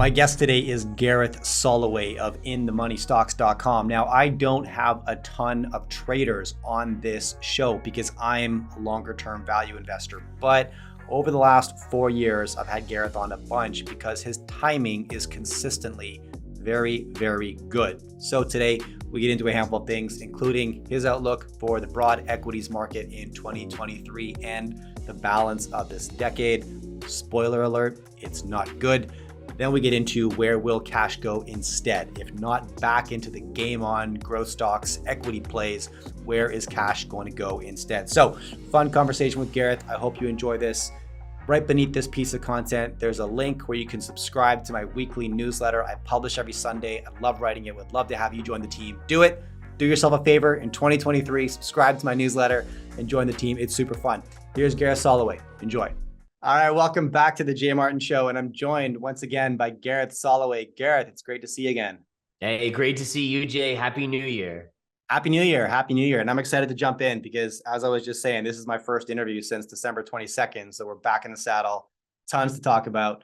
My guest today is Gareth Soloway of InTheMoneyStocks.com. Now, I don't have a ton of traders on this show because I'm a longer-term value investor. But over the last 4 years, I've had Gareth on a bunch because his timing is consistently very, very good. So today, we get into a handful of things, including his outlook for the broad equities market in 2023 and the balance of this decade. Spoiler alert, it's not good. Then we get into where will cash go instead? If not back into the game on growth stocks, equity plays, where is cash going to go instead? So fun conversation with Gareth. I hope you enjoy this. Right beneath this piece of content, there's a link where you can subscribe to my weekly newsletter. I publish every Sunday. I love writing it. Would love to have you join the team. Do it. Do yourself a favor in 2023. Subscribe to my newsletter and join the team. It's super fun. Here's Gareth Soloway. Enjoy. All right, welcome back to the Jay Martin Show, and I'm joined once again by Gareth Soloway. Gareth, it's great to see you again. Hey, great to see you, Jay. Happy New Year. Happy New Year. Happy New Year. And I'm excited to jump in because, as I was just saying, this is my first interview since December 22nd, so we're back in the saddle. Tons to talk about.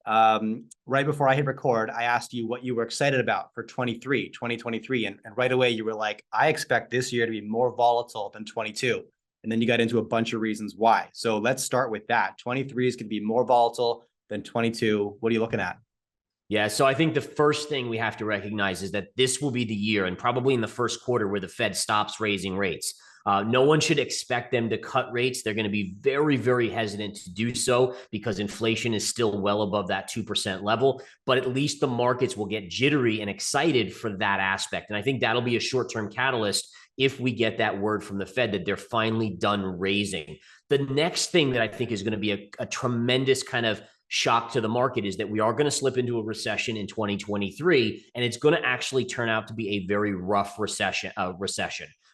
Right before I hit record, I asked you what you were excited about for 2023, and right away you were like, I expect this year to be more volatile than 22. And then you got into a bunch of reasons why. So let's start with that. 23 is going to be more volatile than 22. What are you looking at? Yeah, so I think the first thing we have to recognize is that this will be the year, and probably in the first quarter, where the Fed stops raising rates. No one should expect them to cut rates. They're going to be very, very hesitant to do so because inflation is still well above that 2% level. But at least the markets will get jittery and excited for that aspect. And I think that'll be a short-term catalyst if we get that word from the Fed that they're finally done raising. The next thing that I think is going to be a tremendous kind of shock to the market is that we are going to slip into a recession in 2023, and it's going to actually turn out to be a very rough recession,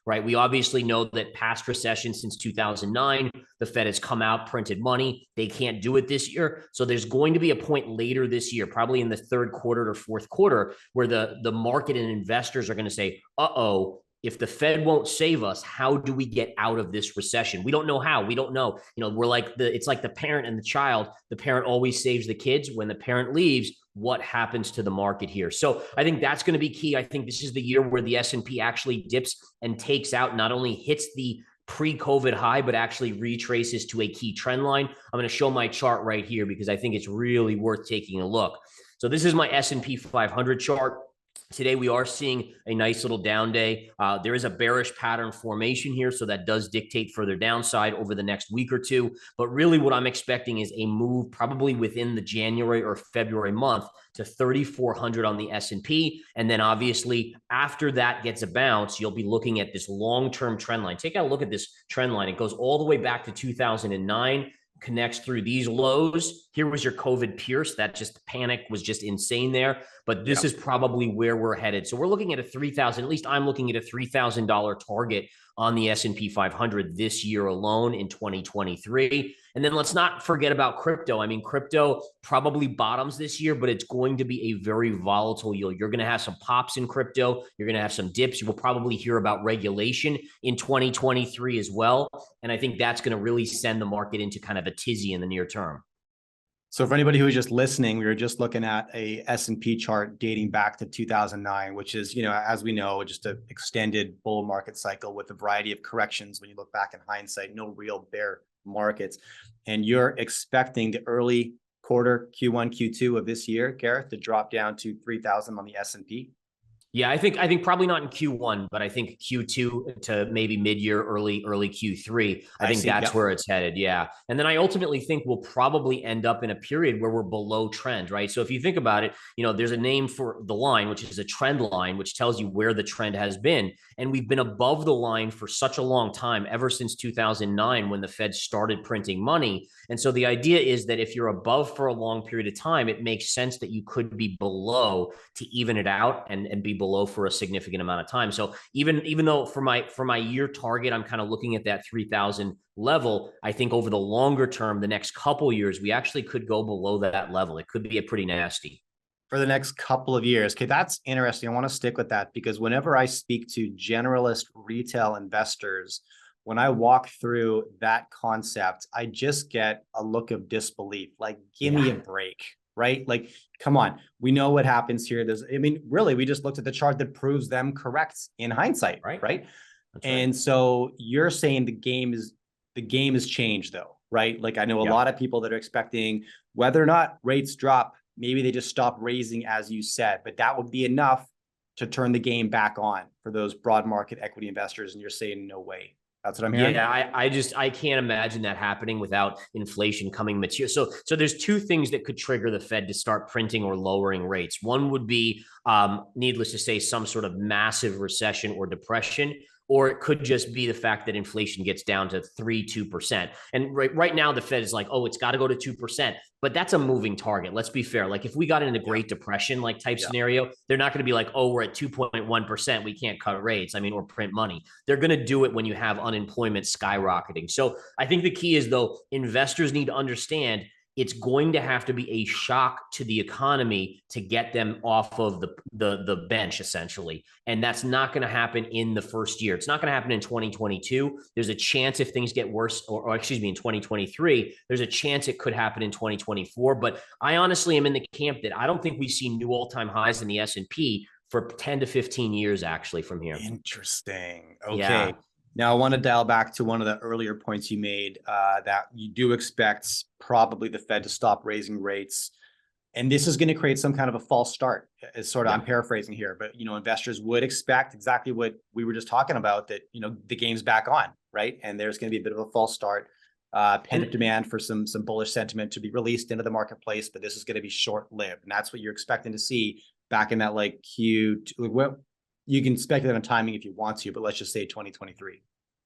right? We obviously know that past recessions since 2009, the Fed has come out, printed money. They can't do it this year. So there's going to be a point later this year, probably in the third quarter or fourth quarter, where the market and investors are going to say, uh-oh, if the Fed won't save us, how do we get out of this recession? We don't know how. We don't know. We're like it's like the parent and the child. The parent always saves the kids. When the parent leaves, what happens to the market here? So I think that's going to be key. I think this is the year where the S&P actually dips and takes out, not only hits the pre-COVID high, but actually retraces to a key trend line. I'm going to show my chart right here because I think it's really worth taking a look. So this is my S&P 500 chart. Today, we are seeing a nice little down day. There is a bearish pattern formation here, so that does dictate further downside over the next week or two. But really what I'm expecting is a move probably within the January or February month to 3,400 on the S&P. And then obviously after that gets a bounce, you'll be looking at this long-term trend line. Take a look at this trend line. It goes all the way back to 2009. Connects through these lows. Here was your COVID pierce. That just panic was just insane there. But this is probably where we're headed. So we're looking at a 3,000, at least I'm looking at a $3,000 target on the S&P 500 this year alone in 2023. And then let's not forget about crypto. I mean, crypto probably bottoms this year, but it's going to be a very volatile yield. You're going to have some pops in crypto. You're going to have some dips. You will probably hear about regulation in 2023 as well. And I think that's going to really send the market into kind of a tizzy in the near term. So for anybody who's just listening, we were just looking at a S&P chart dating back to 2009, which is, as we know, just an extended bull market cycle with a variety of corrections. When you look back in hindsight, no real bear markets. And you're expecting the early quarter, Q1, Q2 of this year, Gareth, to drop down to 3,000 on the S&P. Yeah, I think probably not in Q1, but I think Q2 to maybe mid-year, early Q3. I think that's where it's headed. Yeah. And then I ultimately think we'll probably end up in a period where we're below trend, right? So if you think about it, there's a name for the line, which is a trend line, which tells you where the trend has been. And we've been above the line for such a long time, ever since 2009, when the Fed started printing money. And so the idea is that if you're above for a long period of time, it makes sense that you could be below to even it out and be below for a significant amount of time. So even though for my year target, I'm kind of looking at that 3,000 level, I think over the longer term, the next couple years, we actually could go below that level. It could be a pretty nasty. For the next couple of years. Okay, that's interesting. I want to stick with that because whenever I speak to generalist retail investors, when I walk through that concept, I just get a look of disbelief. Like, give me a break. right? Like, come on, we know what happens here. I mean, really, we just looked at the chart that proves them correct in hindsight, Right. right? That's right. And so you're saying the game has changed though, right? Like I know a Yeah. lot of people that are expecting whether or not rates drop, maybe they just stop raising as you said, but that would be enough to turn the game back on for those broad market equity investors. And you're saying no way. That's what I'm hearing. Yeah, I can't imagine that happening without inflation coming material. So there's two things that could trigger the Fed to start printing or lowering rates. One would be, needless to say, some sort of massive recession or depression, or it could just be the fact that inflation gets down to 2%. And right now, the Fed is like, oh, it's got to go to 2%. But that's a moving target. Let's be fair. Like if we got in a Great Depression like type scenario, they're not going to be like, oh, we're at 2.1%. We can't cut rates. I mean, or print money. They're going to do it when you have unemployment skyrocketing. So I think the key is, though, investors need to understand it's going to have to be a shock to the economy to get them off of the bench, essentially. And that's not going to happen in the first year. It's not going to happen in 2022. There's a chance if things get worse, or excuse me, in 2023, there's a chance it could happen in 2024. But I honestly am in the camp that I don't think we see new all-time highs in the S&P for 10 to 15 years, actually, from here. Interesting. Okay. Yeah. Now, I want to dial back to one of the earlier points you made that you do expect probably the Fed to stop raising rates. And this is going to create some kind of a false start. It's sort of, I'm paraphrasing here, but, investors would expect exactly what we were just talking about, that, the game's back on, right? And there's going to be a bit of a false start, pent-up demand for some bullish sentiment to be released into the marketplace, but this is going to be short-lived. And that's what you're expecting to see back in that like Q2. Well, you can speculate on timing if you want to, but let's just say 2023.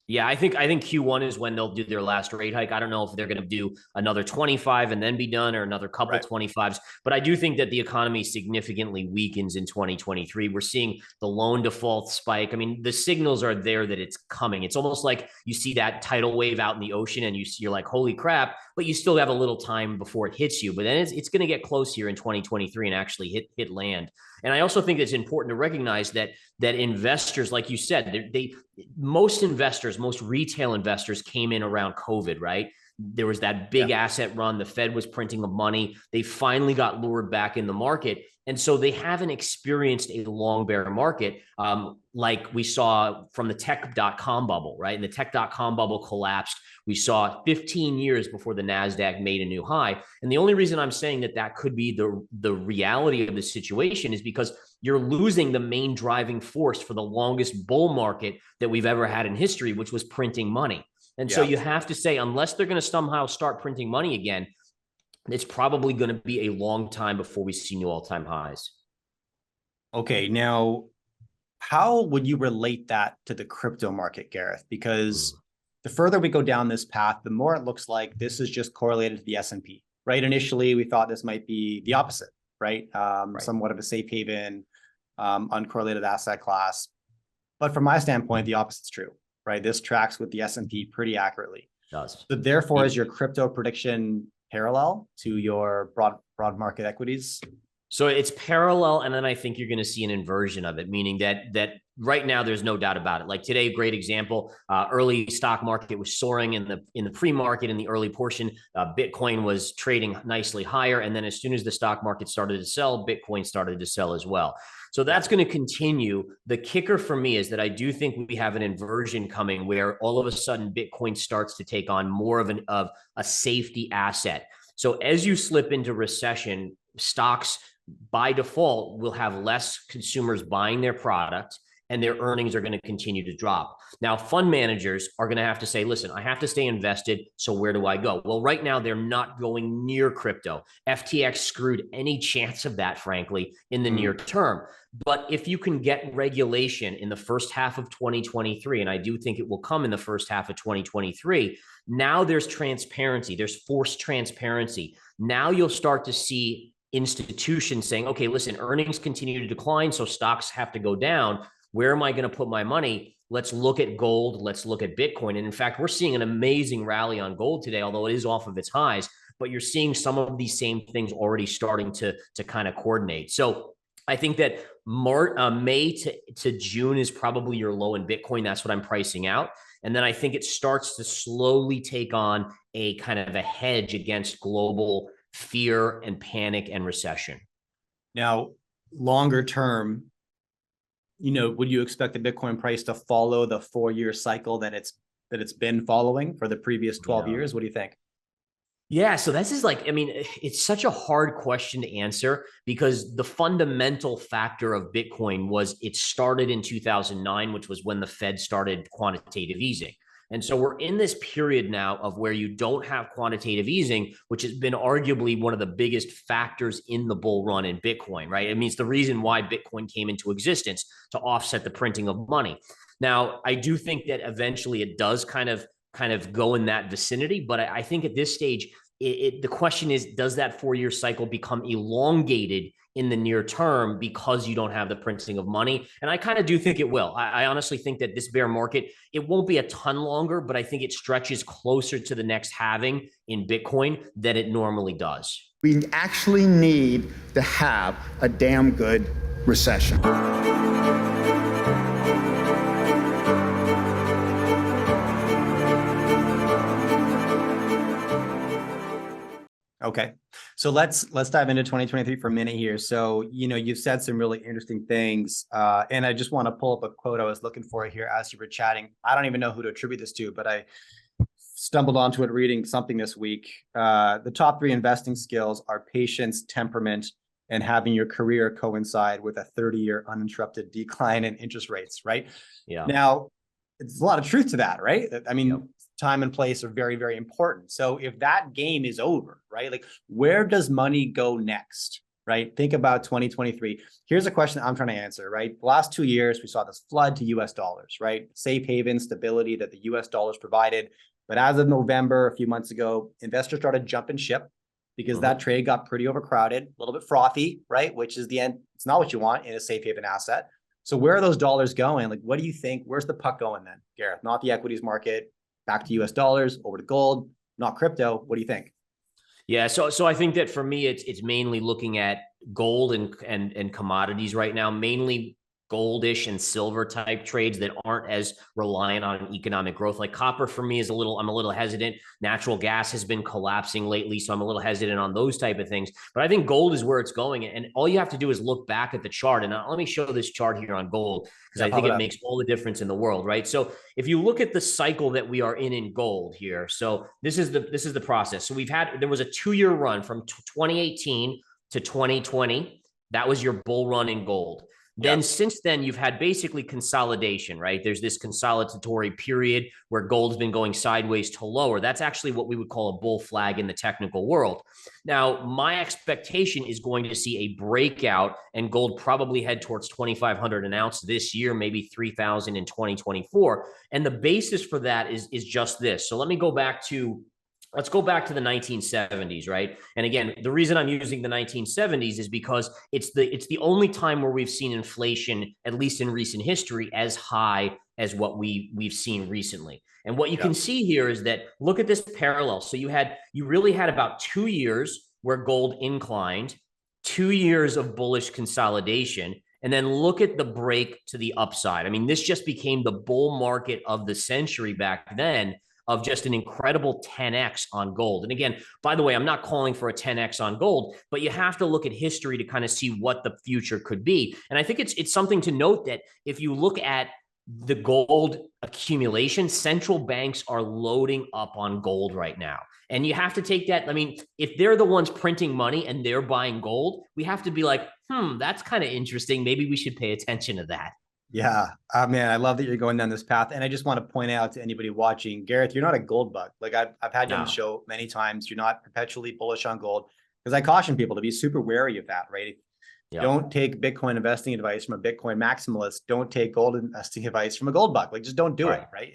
Yeah, I think Q1 is when they'll do their last rate hike. I don't know if they're going to do another 25 and then be done, or another couple 25s, but I do think that the economy significantly weakens in 2023. We're seeing the loan default spike. I mean, the signals are there that it's coming. It's almost like you see that tidal wave out in the ocean and you're like, holy crap, but you still have a little time before it hits you. But then it's going to get close here in 2023 and actually hit land. And I also think it's important to recognize that investors, like you said, most investors, most retail investors came in around COVID, right? There was that big asset run. The Fed was printing the money. They finally got lured back in the market. And so they haven't experienced a long bear market like we saw from the tech.com bubble, right? And the tech.com bubble collapsed. We saw 15 years before the NASDAQ made a new high. And the only reason I'm saying that could be the reality of the situation is because you're losing the main driving force for the longest bull market that we've ever had in history, which was printing money. And so you have to say, unless they're going to somehow start printing money again, it's probably going to be a long time before we see new all-time highs. Okay, now, how would you relate that to the crypto market, Gareth? Because the further we go down this path, the more it looks like this is just correlated to the S&P, right? Initially, we thought this might be the opposite, right? Somewhat of a safe haven, uncorrelated asset class. But from my standpoint, the opposite's true, right? This tracks with the S&P pretty accurately. It does. So therefore, is your crypto prediction parallel to your broad market equities? So it's parallel, and then I think you're going to see an inversion of it, meaning that right now there's no doubt about it. Like today, a great example: early stock market was soaring in the pre-market in the early portion. Bitcoin was trading nicely higher, and then as soon as the stock market started to sell, Bitcoin started to sell as well. So that's going to continue. The kicker for me is that I do think we have an inversion coming, where all of a sudden Bitcoin starts to take on more of a safety asset. So as you slip into recession, stocks by default will have less consumers buying their product, and their earnings are going to continue to drop. Now, fund managers are going to have to say, listen, I have to stay invested. So where do I go? Well, right now, they're not going near crypto. FTX screwed any chance of that, frankly, in the near term. But if you can get regulation in the first half of 2023, and I do think it will come in the first half of 2023, now there's transparency. There's forced transparency. Now you'll start to see institutions saying, okay, listen, earnings continue to decline, so stocks have to go down. Where am I going to put my money? Let's look at gold. Let's look at Bitcoin. And in fact, we're seeing an amazing rally on gold today, although it is off of its highs, but you're seeing some of these same things already starting to kind of coordinate. So I think that May to June is probably your low in Bitcoin. That's what I'm pricing out. And then I think it starts to slowly take on a kind of a hedge against global fear and panic and recession. Now, longer term, would you expect the Bitcoin price to follow the 4-year cycle that it's been following for the previous 12 Yeah. years? What do you think? Yeah, so this is like, I mean, it's such a hard question to answer because the fundamental factor of Bitcoin was it started in 2009, which was when the Fed started quantitative easing. And so we're in this period now of where you don't have quantitative easing, which has been arguably one of the biggest factors in the bull run in Bitcoin, right? It means the reason why Bitcoin came into existence to offset the printing of money. Now, I do think that eventually it does kind of go in that vicinity, but I think at this stage, the question is, does that 4-year cycle become elongated in the near term because you don't have the printing of money? And I kind of do think it will. I honestly think that this bear market, it won't be a ton longer, but I think it stretches closer to the next halving in Bitcoin than it normally does. We actually need to have a damn good recession. Okay. So let's dive into 2023 for a minute here. So, you've said some really interesting things. And I just want to pull up a quote I was looking for here as you were chatting. I don't even know who to attribute this to, but I stumbled onto it reading something this week. The top 3 investing skills are patience, temperament, and having your career coincide with a 30-year uninterrupted decline in interest rates, right? Yeah. Now, it's a lot of truth to that, right? I mean, time and place are very, very important. So if that game is over, right? Like, where does money go next, right? Think about 2023. Here's a question I'm trying to answer, right? The last 2 years, we saw this flood to US dollars, right? Safe haven stability that the US dollars provided. But as of November, a few months ago, investors started jumping ship because that trade got pretty overcrowded, a little bit frothy, right? Which is the end. It's not what you want in a safe haven asset. So where are those dollars going? Like, what do you think? Where's the puck going then, Gareth? Not the equities market, back to US dollars, over to gold, not crypto. What do you think? Yeah, so I think that for me, it's mainly looking at gold and commodities right now, mainly goldish and silver type trades that aren't as reliant on economic growth. Like copper for me is I'm a little hesitant. Natural gas has been collapsing lately, so I'm a little hesitant on those type of things. But I think gold is where it's going, and all you have to do is look back at the chart. And let me show this chart here on gold because I think it makes all the difference in the world, right? So if you look at the cycle that we are in gold here, so this is the process. So there was a 2-year run from 2018 to 2020. That was your bull run in gold. Then since then, you've had basically consolidation, right? There's this consolidatory period where gold's been going sideways to lower. That's actually what we would call a bull flag in the technical world. Now, my expectation is going to see a breakout and gold probably head towards 2,500 an ounce this year, maybe 3,000 in 2024. And the basis for that is just this. So let's go back to the 1970s, right? And again, the reason I'm using the 1970s is because it's the only time where we've seen inflation, at least in recent history, as high as what we've seen recently. And what you can see here is that look at this parallel. So you really had about 2 years where gold inclined, 2 years of bullish consolidation, and then look at the break to the upside. I mean, this just became the bull market of the century back then, of just an incredible 10x on gold. And again, by the way, I'm not calling for a 10x on gold, but you have to look at history to kind of see what the future could be. And I think it's something to note that if you look at the gold accumulation, central banks are loading up on gold right now. And you have to take that. I mean, if they're the ones printing money and they're buying gold, we have to be like, that's kind of interesting. Maybe we should pay attention to that. Yeah, man, I love that you're going down this path. And I just want to point out to anybody watching, Gareth, you're not a gold bug. Like I've had you on the show many times. You're not perpetually bullish on gold, because I caution people to be super wary of that, right? Don't take Bitcoin investing advice from a Bitcoin maximalist. Don't take gold investing advice from a gold bug. Like, just don't do it, right?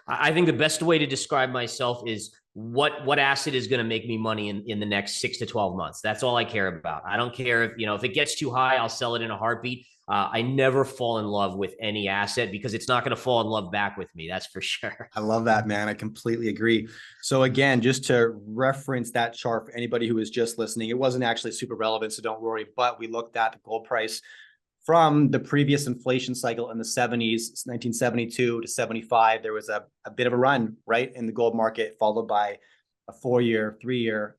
I think the best way to describe myself is what asset is going to make me money in the next 6 to 12 months. That's all I care about. I don't care if it gets too high, I'll sell it in a heartbeat. I never fall in love with any asset because it's not going to fall in love back with me. That's for sure. I love that, man. I completely agree. So again, just to reference that chart for anybody who is just listening, it wasn't actually super relevant, so don't worry. But we looked at the gold price from the previous inflation cycle in the 70s, 1972 to 75. There was a bit of a run, right, in the gold market, followed by a 4-year, 3-year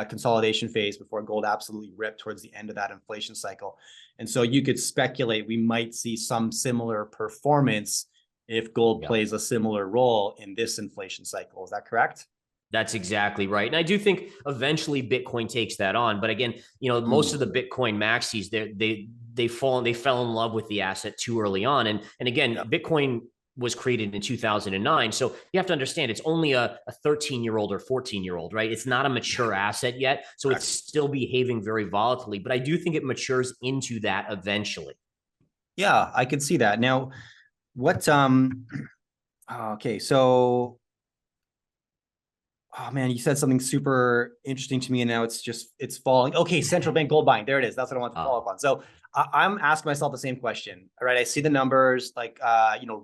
consolidation phase before gold absolutely ripped towards the end of that inflation cycle. And so you could speculate we might see some similar performance if gold plays a similar role in this inflation cycle. Is that correct? That's exactly right. And I do think eventually Bitcoin takes that on. But again, most of the Bitcoin maxis, they fell in love with the asset too early on. And again, Bitcoin was created in 2009. So you have to understand it's only a 13-year-old or 14-year-old, right? It's not a mature asset yet. So it's still behaving very volatilely. But I do think it matures into that eventually. Yeah, I could see that. Now, what okay, so oh man, you said something super interesting to me, and now it's falling. Okay, central bank gold buying. There it is. That's what I want to follow up on. So I'm asking myself the same question. All right, I see the numbers, like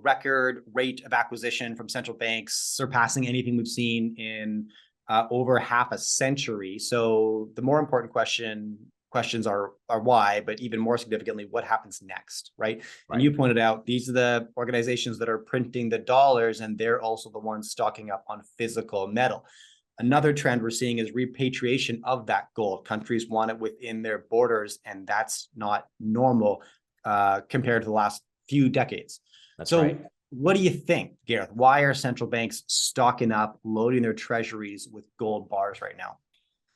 record rate of acquisition from central banks surpassing anything we've seen in over half a century. So the more important questions are why, but even more significantly, what happens next, right? And you pointed out these are the organizations that are printing the dollars, and they're also the ones stocking up on physical metal. Another trend we're seeing is repatriation of that gold. Countries want it within their borders, and that's not normal compared to the last few decades. That's right. What do you think, Gareth? Why are central banks stocking up, loading their treasuries with gold bars right now?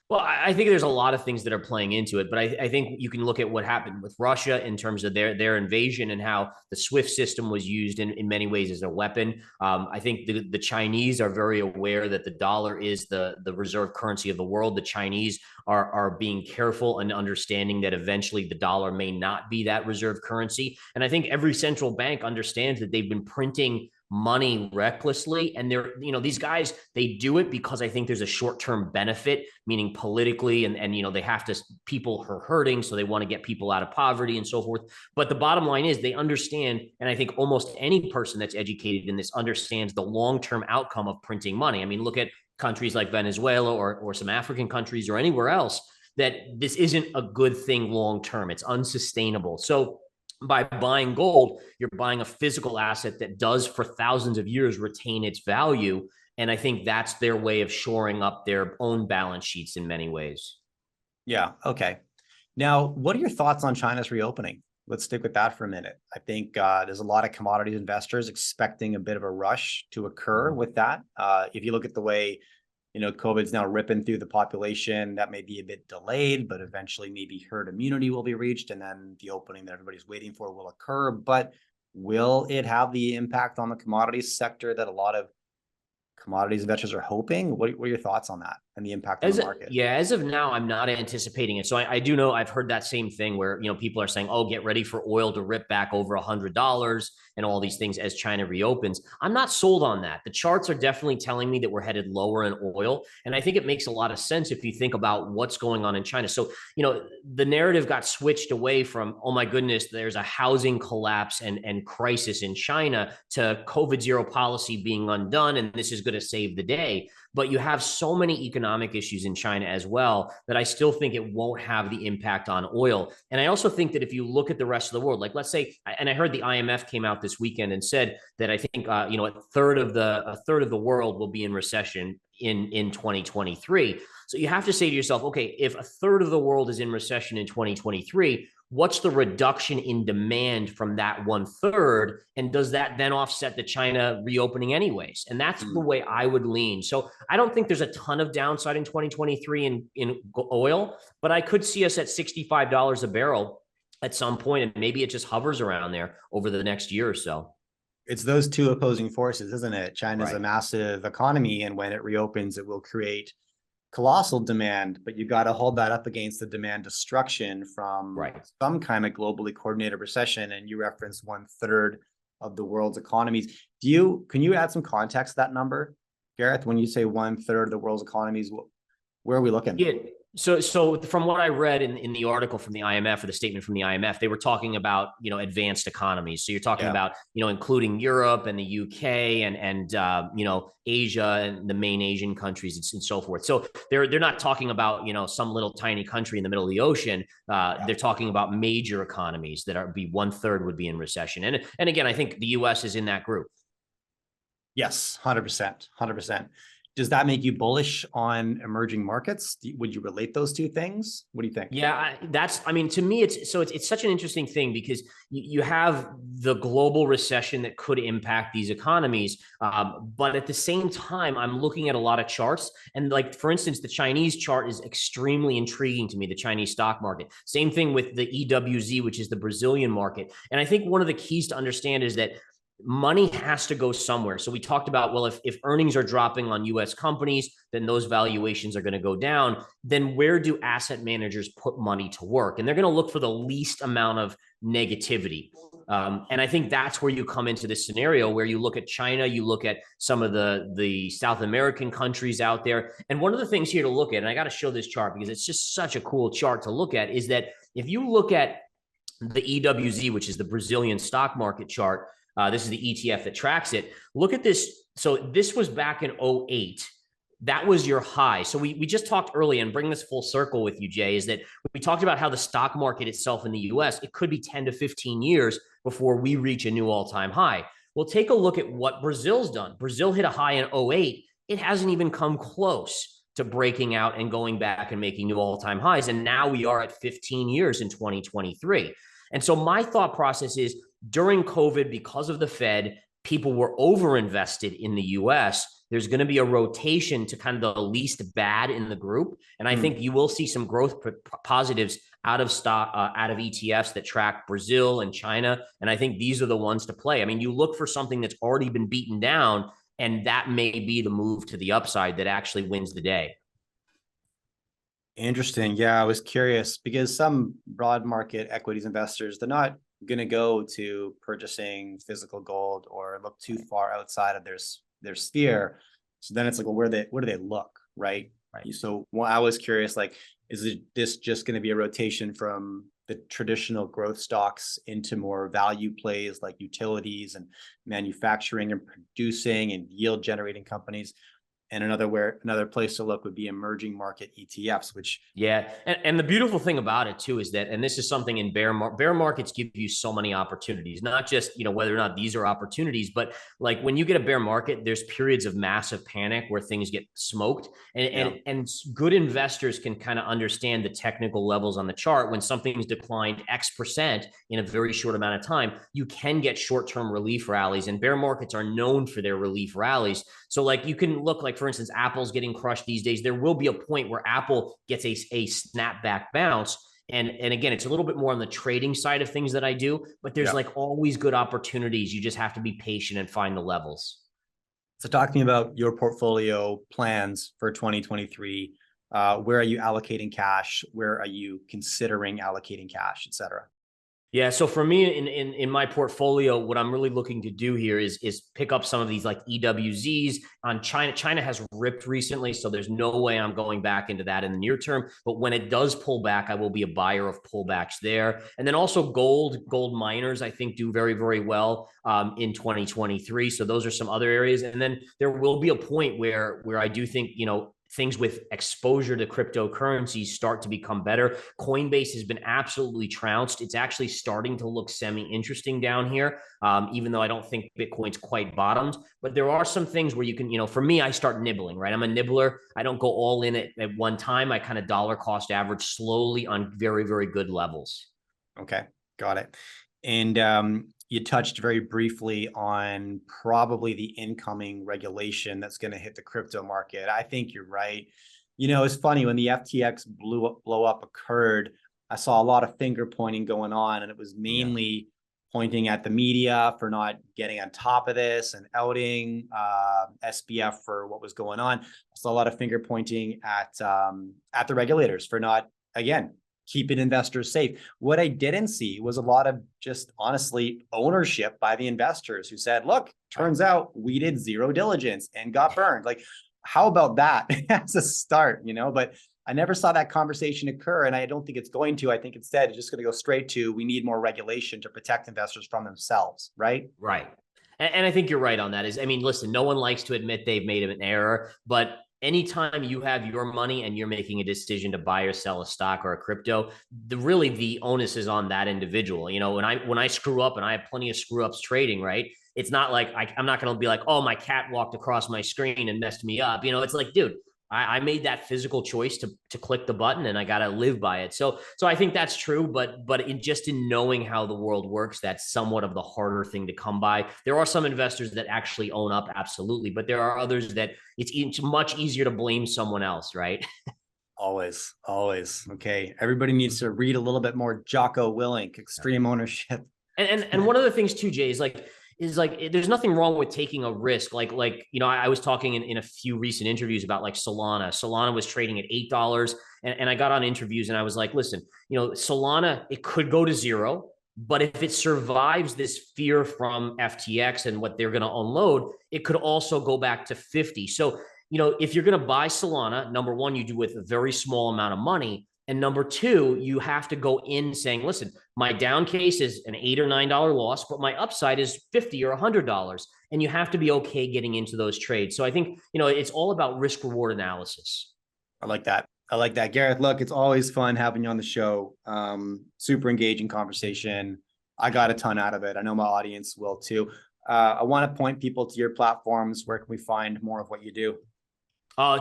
Well, I think there's a lot of things that are playing into it, but I think you can look at what happened with Russia in terms of their invasion and how the SWIFT system was used in many ways as a weapon. I think the Chinese are very aware that the dollar is the reserve currency of the world. The Chinese are being careful and understanding that eventually the dollar may not be that reserve currency. And I think every central bank understands that they've been printing money recklessly, and these guys, they do it because I think there's a short-term benefit, meaning politically, and they have to, people are hurting, so they want to get people out of poverty and so forth. But the bottom line is they understand, and I think almost any person that's educated in this understands the long-term outcome of printing money. I mean, look at countries like Venezuela or some African countries or anywhere else, that this isn't a good thing long-term. It's unsustainable. So by buying gold, you're buying a physical asset that does for thousands of years retain its value. And I think that's their way of shoring up their own balance sheets in many ways. Yeah. Okay. Now, what are your thoughts on China's reopening? Let's stick with that for a minute. I think there's a lot of commodities investors expecting a bit of a rush to occur with that. If you look at the way COVID's now ripping through the population, that may be a bit delayed, but eventually maybe herd immunity will be reached, and then the opening that everybody's waiting for will occur. But will it have the impact on the commodities sector that a lot of commodities investors are hoping? What are your thoughts on that and the impact on the market? Yeah, as of now, I'm not anticipating it. So I do know I've heard that same thing where people are saying, "Oh, get ready for oil to rip back over $100 and all these things as China reopens." I'm not sold on that. The charts are definitely telling me that we're headed lower in oil, and I think it makes a lot of sense if you think about what's going on in China. So the narrative got switched away from, "Oh my goodness, there's a housing collapse and crisis in China," to COVID zero policy being undone, and this is going to save the day. But you have so many economic issues in China as well that I still think it won't have the impact on oil. And I also think that if you look at the rest of the world, like let's say, and I heard the IMF came out this weekend and said that I think a third of the world will be in recession in 2023. So you have to say to yourself, okay, if a third of the world is in recession in 2023, what's the reduction in demand from that 1/3? And does that then offset the China reopening anyways? And that's the way I would lean. So I don't think there's a ton of downside in 2023 in oil, but I could see us at $65 a barrel at some point, and maybe it just hovers around there over the next year or so. It's those two opposing forces, isn't it? China's a massive economy, and when it reopens, it will create colossal demand, but you got to hold that up against the demand destruction from some kind of globally coordinated recession. And you referenced 1/3 of the world's economies. Can you add some context to that number, Gareth? When you say 1/3 of the world's economies, where are we looking? Yeah. So from what I read in the article from the IMF, or the statement from the IMF, they were talking about, advanced economies. So you're talking about, including Europe and the UK and Asia and the main Asian countries and so forth. So they're not talking about, some little tiny country in the middle of the ocean. They're talking about major economies that are 1/3 would be in recession. And again, I think the US is in that group. Yes, 100%. 100%. Does that make you bullish on emerging markets? Would you relate those two things? What do you think? Yeah, I mean, to me, it's such an interesting thing because you have the global recession that could impact these economies. But at the same time, I'm looking at a lot of charts. And like, for instance, the Chinese chart is extremely intriguing to me, the Chinese stock market. Same thing with the EWZ, which is the Brazilian market. And I think one of the keys to understand is that money has to go somewhere. So we talked about, well, if earnings are dropping on US companies, then those valuations are going to go down. Then where do asset managers put money to work? And they're going to look for the least amount of negativity. And I think that's where you come into this scenario where you look at China, you look at some of the South American countries out there. And one of the things here to look at, and I got to show this chart because it's just such a cool chart to look at, is that if you look at the EWZ, which is the Brazilian stock market chart, this is the ETF that tracks it. Look at this. So this was back in 2008. That was your high. So we just talked earlier, and bring this full circle with you, Jay, is that we talked about how the stock market itself in the US, it could be 10 to 15 years before we reach a new all-time high. Well, take a look at what Brazil's done. Brazil hit a high in 2008. It hasn't even come close to breaking out and going back and making new all-time highs. And now we are at 15 years in 2023. And so my thought process is, during COVID, because of the Fed, people were overinvested in the US. There's going to be a rotation to kind of the least bad in the group. And I think you will see some growth positives out of stock, out of ETFs that track Brazil and China. And I think these are the ones to play. I mean, you look for something that's already been beaten down, and that may be the move to the upside that actually wins the day. Interesting. Yeah, I was curious because some broad market equities investors, they're not going to go to purchasing physical gold or look too far outside of their sphere. So then it's like, well, where do they look, right? Right. So I was curious, like, this just going to be a rotation from the traditional growth stocks into more value plays like utilities and manufacturing and producing and yield generating companies? And another place to look would be emerging market ETFs, which and the beautiful thing about it too is that, and this is something in bear markets give you so many opportunities, not just whether or not these are opportunities, but like when you get a bear market, there's periods of massive panic where things get smoked, and good investors can kind of understand the technical levels on the chart. When something's declined X% in a very short amount of time, you can get short-term relief rallies, and bear markets are known for their relief rallies. So like you can look, like for instance, Apple's getting crushed these days. There will be a point where Apple gets a snapback bounce. And again, it's a little bit more on the trading side of things that I do, but there's like always good opportunities. You just have to be patient and find the levels. So talk to me about your portfolio plans for 2023. Where are you allocating cash? Where are you considering allocating cash, et cetera? Yeah, so for me in my portfolio, what I'm really looking to do here is pick up some of these like EWZs on China. China has ripped recently, so there's no way I'm going back into that in the near term. But when it does pull back, I will be a buyer of pullbacks there. And then also gold miners, I think, do very, very well in 2023. So those are some other areas. And then there will be a point where I do think, things with exposure to cryptocurrencies start to become better. Coinbase has been absolutely trounced. It's actually starting to look semi-interesting down here, even though I don't think Bitcoin's quite bottomed. But there are some things where you can, for me, I start nibbling, right? I'm a nibbler. I don't go all in at one time. I kind of dollar cost average slowly on very, very good levels. Okay, got it. And you touched very briefly on probably the incoming regulation that's going to hit the crypto market. I think you're right. It's funny, when the FTX blow up occurred, I saw a lot of finger pointing going on, and it was mainly pointing at the media for not getting on top of this and outing SBF for what was going on. I saw a lot of finger pointing at the regulators for not, again, keeping investors safe. What I didn't see was a lot of just honestly ownership by the investors who said, look, turns out we did zero diligence and got burned. Like, how about that as a start, But I never saw that conversation occur, and I don't think it's going to. I think instead it's just going to go straight to, we need more regulation to protect investors from themselves, right? Right. And I think you're right on that. Listen, no one likes to admit they've made an error, but anytime you have your money and you're making a decision to buy or sell a stock or a crypto, the onus is on that individual. You know, when I screw up, and I have plenty of screw ups trading, right? It's not like I'm not going to be like, oh, my cat walked across my screen and messed me up. You know, it's like, dude, I made that physical choice to click the button, and I got to live by it. So I think that's true, but in knowing how the world works, that's somewhat of the harder thing to come by. There are some investors that actually own up, absolutely, but there are others that it's much easier to blame someone else, right? Always. Okay. Everybody needs to read a little bit more Jocko Willink, Extreme Ownership. And one of the things too, Jay, is like there's nothing wrong with taking a risk. Like you know, I was talking in a few recent interviews about like Solana. Solana was trading at $8, and I got on interviews and I was like, listen, you know, Solana, it could go to zero, but if it survives this fear from FTX and what they're going to unload, it could also go back to 50. So, you know, if you're going to buy Solana, number one, you do with a very small amount of money. And number two, you have to go in saying, listen, my down case is an $8 or $9 loss, but my upside is $50 or $100. And you have to be okay getting into those trades. So I think, you know, it's all about risk reward analysis. I like that. Gareth, look, it's always fun having you on the show. Super engaging conversation. I got a ton out of it. I know my audience will too. I want to point people to your platforms. Where can we find more of what you do?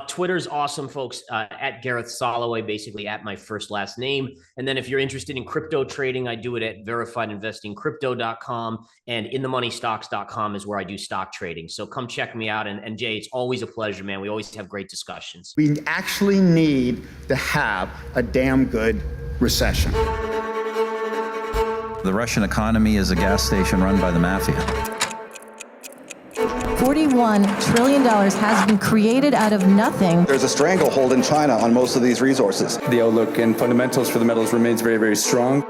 Twitter's awesome, folks, at Gareth Soloway, basically at my first last name. And then if you're interested in crypto trading, I do it at verifiedinvestingcrypto.com, and inthemoneystocks.com is where I do stock trading. So come check me out. And Jay, it's always a pleasure, man. We always have great discussions. We actually need to have a damn good recession. The Russian economy is a gas station run by the mafia. $41 trillion has been created out of nothing. There's a stranglehold in China on most of these resources. The outlook and fundamentals for the metals remains very, very strong.